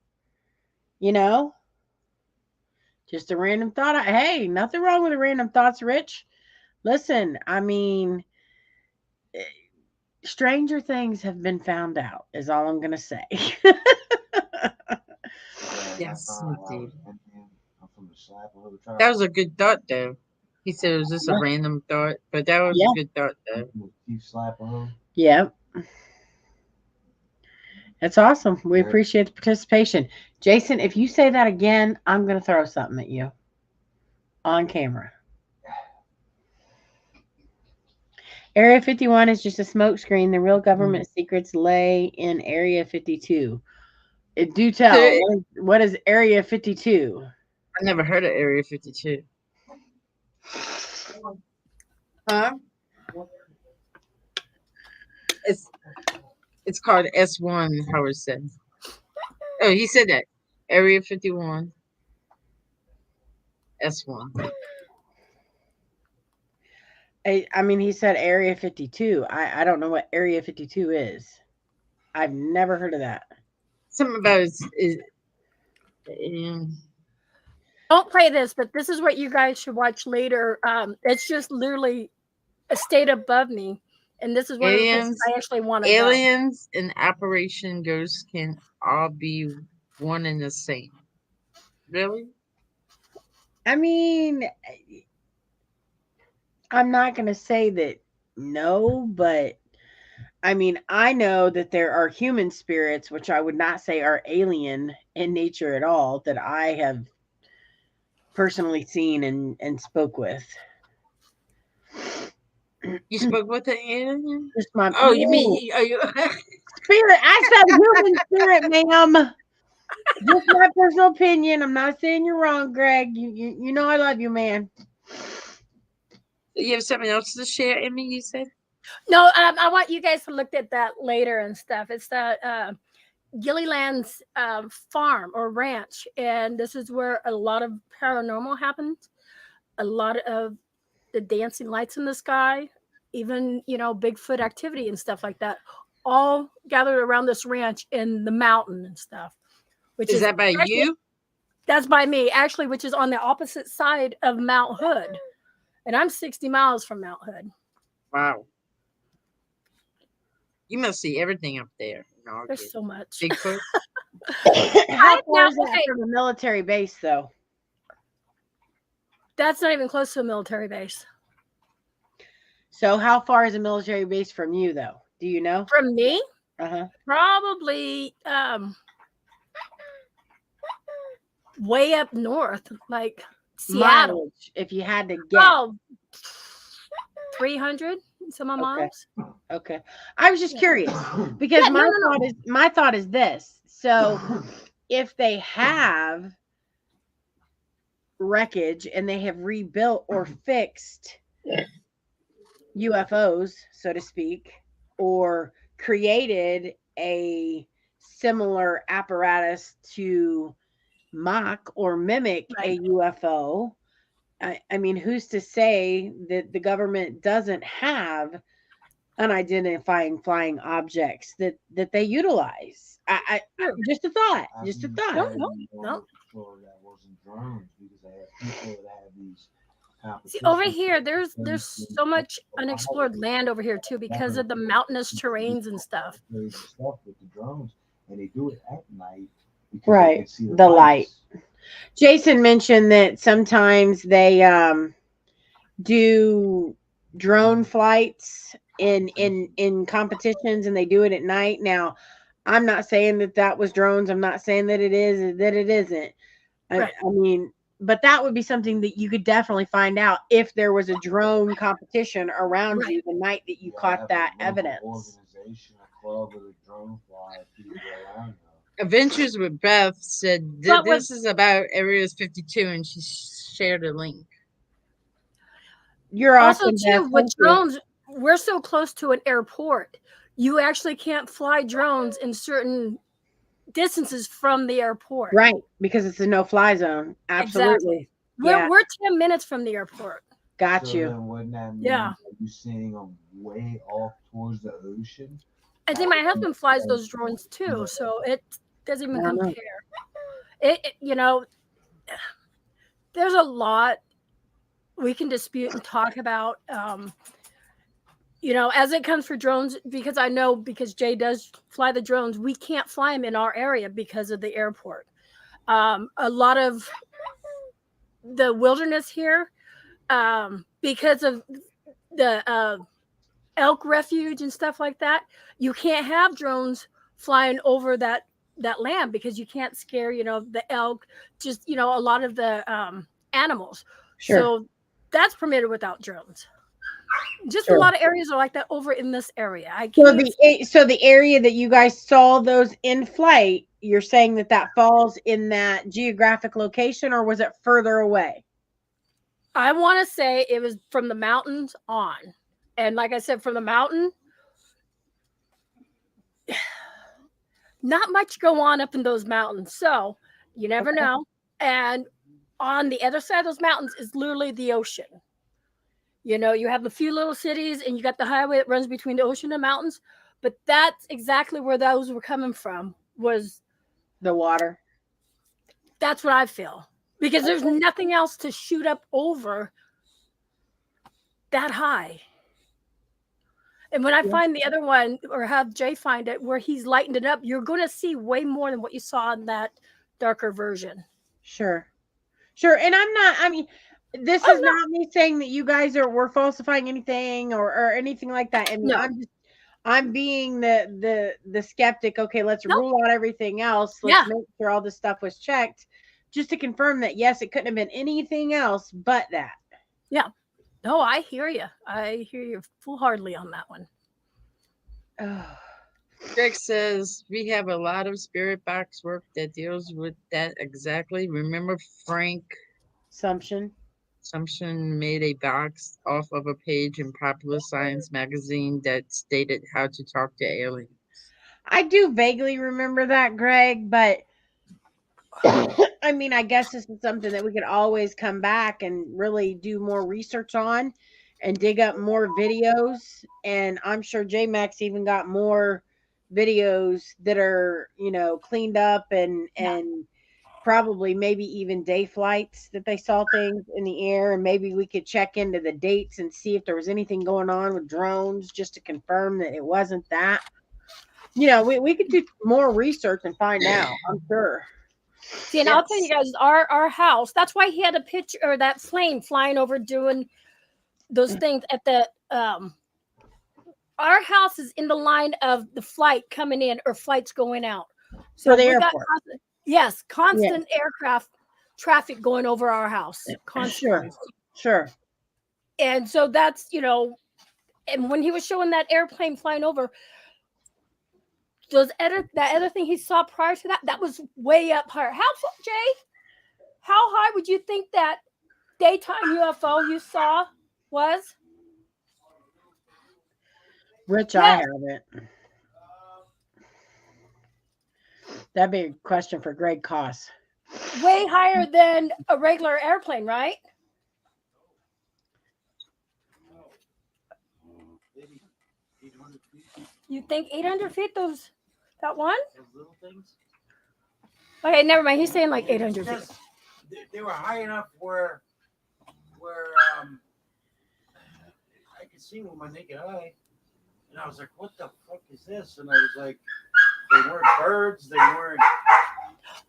Just a random thought. Hey, nothing wrong with the random thoughts, Rich. Listen, I mean, stranger things have been found out, is all I'm going to say. Yes, indeed. That was a good thought, though. He said it was just a random thought, but that was a good thought, though. Yeah. That's awesome. We appreciate the participation. Jason, if you say that again, I'm going to throw something at you on camera. Area 51 is just a smokescreen. The real government secrets lay in Area 52. Do tell. What is Area 52? I never heard of Area 52. Huh? It's called S1, Howard said. Oh, he said that. Area 51. S1. I mean, he said Area 52. I don't know what Area 52 is. I've never heard of that. Something about Don't play this, but this is what you guys should watch later. It's just literally a state above me, and this is one of the places I actually want to go. Aliens and Operation Ghost can all be one and the same. Really? I mean, I'm not going to say that no, but I mean, I know that there are human spirits, which I would not say are alien in nature at all, that I have personally seen and spoke with. You spoke with an alien? Just my you mean spirit? I said human spirit, ma'am. Just my personal opinion. I'm not saying you're wrong, Greg. You know I love you, man. You have something else to share, Emmy? You said no. I want you guys to look at that later and stuff. It's that Gilliland's farm or ranch, and this is where a lot of paranormal happens. A lot of the dancing lights in the sky, even Bigfoot activity and stuff like that, all gathered around this ranch in the mountain and stuff. Which is that by you? That's by me, actually, which is on the opposite side of Mount Hood, and I'm 60 miles from Mount Hood. Wow, you must see everything up there. No, there's so much. Bigfoot. How far is that from a military base, though? That's not even close to a military base. So how far is a military base from you, though? Do you know? From me? Uh-huh. Probably way up north, like Seattle. Mileage, if you had to guess. Oh, 300 some miles. Okay. I was just curious because my thought is this. So if they have wreckage and they have rebuilt or fixed UFOs, so to speak, or created a similar apparatus to mock or mimic a UFO. I mean, who's to say that the government doesn't have unidentifying flying objects that they utilize? I just a thought. Just a thought. No. That wasn't drones because they have people that have these. See, over here, there's so much unexplored land over here too because of the mountainous terrains and stuff. Stuff with the drones, and they do it at night. Right, They can see the light. Jason mentioned that sometimes they do drone flights in competitions, and they do it at night. Now, I'm not saying that was drones. I'm not saying that it is, that it isn't. Right. I mean, but that would be something that you could definitely find out if there was a drone competition around you the night that you caught that evidence. Organization, a club, or a drone fly, people around. Adventures with Beth said this is about Areas 52, and she shared a link. You're also awesome, too Beth. with drones. We're so close to an airport. You actually can't fly drones in certain distances from the airport. Right, because it's a no-fly zone. Absolutely. Exactly. Yeah. We're 10 minutes from the airport. Got So you. then wouldn't that mean Yeah. that you're seeing them way off towards the ocean? I think my husband flies those drones too, so it doesn't even compare. It you know, there's a lot we can dispute and talk about. You know, as it comes for drones, because I know because Jay does fly the drones, we can't fly them in our area because of the airport. A lot of the wilderness here, because of the elk refuge and stuff like that, you can't have drones flying over that land because you can't scare, you know, the elk, just, you know, a lot of the animals. Sure. So that's permitted without drones. Just Sure. a lot of areas are like that over in this area. So the area that you guys saw those in flight, you're saying that falls in that geographic location, or was it further away? I want to say it was from the mountains on. And like I said, from the mountain, not much go on up in those mountains. So you never know. And on the other side of those mountains is literally the ocean. You know, you have a few little cities and you got the highway that runs between the ocean and mountains. But that's exactly where those were coming from, was the water. That's what I feel. Because there's nothing else to shoot up over that high. And when I find the other one, or have Jay find it, where he's lightened it up, you're going to see way more than what you saw in that darker version. Sure. And this is not me saying that you guys were falsifying anything or anything like that. And No. I'm being the skeptic. Okay, let's rule out everything else. Let's make sure all this stuff was checked, just to confirm that yes, it couldn't have been anything else but that. Yeah. No, I hear you. I hear you full-heartedly on that one. Greg says we have a lot of spirit box work that deals with that exactly. Remember Frank Sumption made a box off of a page in Popular Science magazine that stated how to talk to aliens. I do vaguely remember that, Greg, but I mean, I guess this is something that we could always come back and really do more research on and dig up more videos. And I'm sure J-Max even got more videos that are, you know, cleaned up and probably maybe even day flights that they saw things in the air. And maybe we could check into the dates and see if there was anything going on with drones, just to confirm that it wasn't that. You know, we could do more research and find out, I'm sure. See, and I'll tell you guys, our house, that's why he had a picture, or that plane flying over doing those things at the, our house is in the line of the flight coming in or flights going out. So For the we airport. got constant aircraft traffic going over our house. Constantly. Sure. And so that's, you know, and when he was showing that airplane flying over, that other thing he saw prior to that was way up higher. How far, Jay? how high would you think that daytime UFO you saw was? Rich, I Yes. haven't. That'd be a question for Greg Koss. Way higher than a regular airplane, right? You think 800 feet? That one? Those little things. Okay, never mind. He's saying like 800 feet. Because they were high enough where I could see with my naked eye, and I was like, "What the fuck is this?" And I was like, "They weren't birds. They weren't."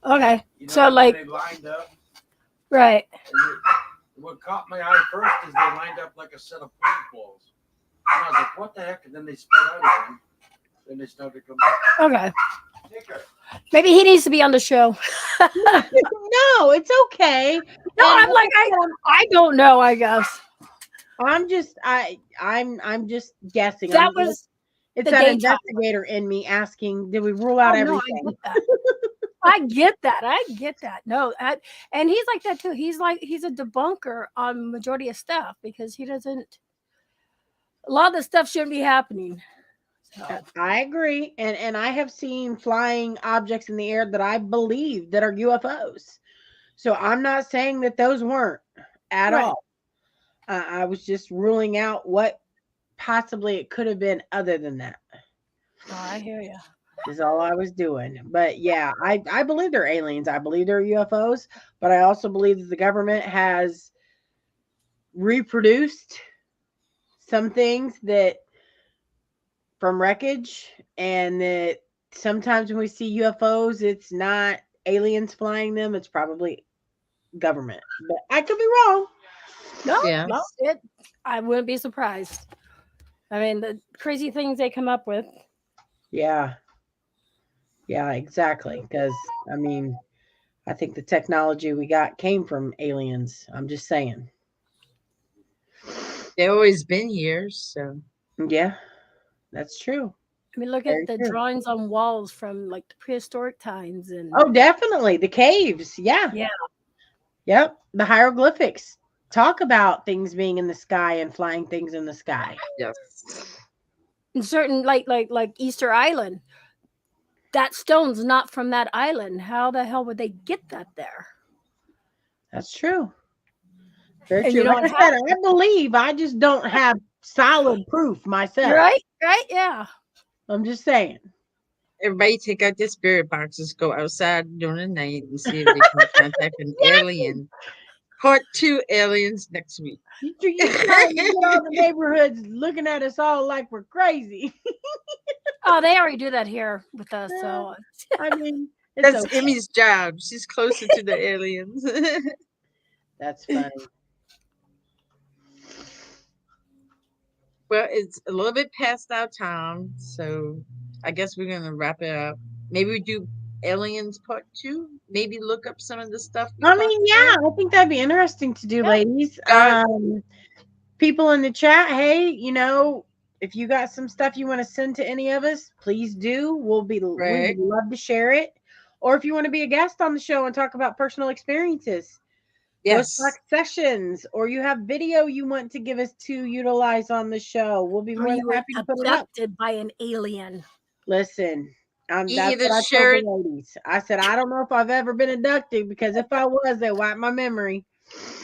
Okay, You know, so like they lined up. right. And what caught my eye first is they lined up like a set of pool balls. And I was like, "What the heck?" And then they spread out again. Then they started to come back. Okay, Take her. maybe he needs to be on the show. No, it's okay. No, And I'm like I don't know. I guess I'm just just guessing. that I'm was. it's the that daytime. investigator in me asking, did we rule out Oh, no, everything? I get that. I get that. No, and he's like that too. He's a debunker on majority of stuff because he doesn't. A lot of the stuff shouldn't be happening. So, I agree. And I have seen flying objects in the air that I believe that are UFOs. So I'm not saying that those weren't at Right. all. I was just ruling out what possibly it could have been other than that. oh, I hear you. Is all I was doing. But yeah, I believe they're aliens. I believe they're UFOs, but I also believe that the government has reproduced some things that from wreckage, and that sometimes when we see UFOs, it's not aliens flying them, it's probably government. But I could be wrong. No, Yeah. no, I wouldn't be surprised. I mean, the crazy things they come up with. Yeah. Yeah, exactly. Because I mean, I think the technology we got came from aliens. I'm just saying. They've always been here, so Yeah, that's true. I mean, look Very at the true. drawings on walls from like the prehistoric times and Oh, definitely. The caves. Yeah. yeah. Yep. The hieroglyphics talk about things being in the sky and flying things in the sky. yes. And certain like Easter Island. That stone's not from that island. How the hell would they get that there? That's true. Very And true. you know Like what I said, I believe. I just don't have solid proof myself. Right? Yeah. I'm just saying. Everybody take out their spirit boxes, go outside during the night and see if they can contact an alien. Part 2 aliens next week. You trying to get all the neighborhoods looking at us all like we're crazy. Oh, they already do that here with us. So I mean, it's That's okay. Emmy's job. She's closer to the aliens. That's funny. Well, it's a little bit past our time, so I guess we're gonna wrap it up. Maybe we do aliens part 2. Maybe look up some of the stuff. I mean, yeah, I think that'd be interesting to do, Yeah. ladies. People in the chat, hey, if you got some stuff you want to send to any of us, please do. We Right. would love to share it. Or if you want to be a guest on the show and talk about personal experiences, Yes. Ghost sessions, or you have video you want to give us to utilize on the show, we'll be or more you than were happy to put it up. abducted by an alien. Listen, that's Either what I share told the ladies. I said, I don't know if I've ever been abducted, because if I was, they wiped my memory.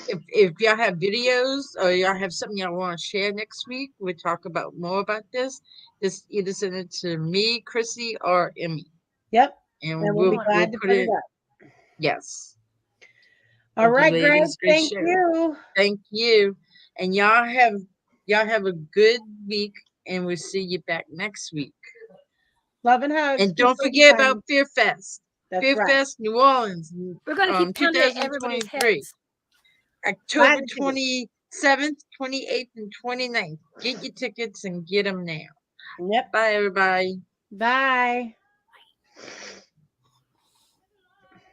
If y'all have videos or y'all have something y'all want to share next week, we'll talk about more about this. Just either send it to me, Chrissy, or Emmy. Yep. And And we'll be glad to put it up. Yes. All Thank you, right, Greg. ladies. Great Thank show. you. Thank you. And y'all have a good week, and we'll see you back next week. Love and hugs. And don't Peace, forget love, and about Fear Fest. That's Fear right. Fest New Orleans. We're gonna keep pounding at everybody's 2023. heads. October Glad to do 27th, 28th, and 29th. Get your tickets and get them now. Yep. Bye, everybody. Bye.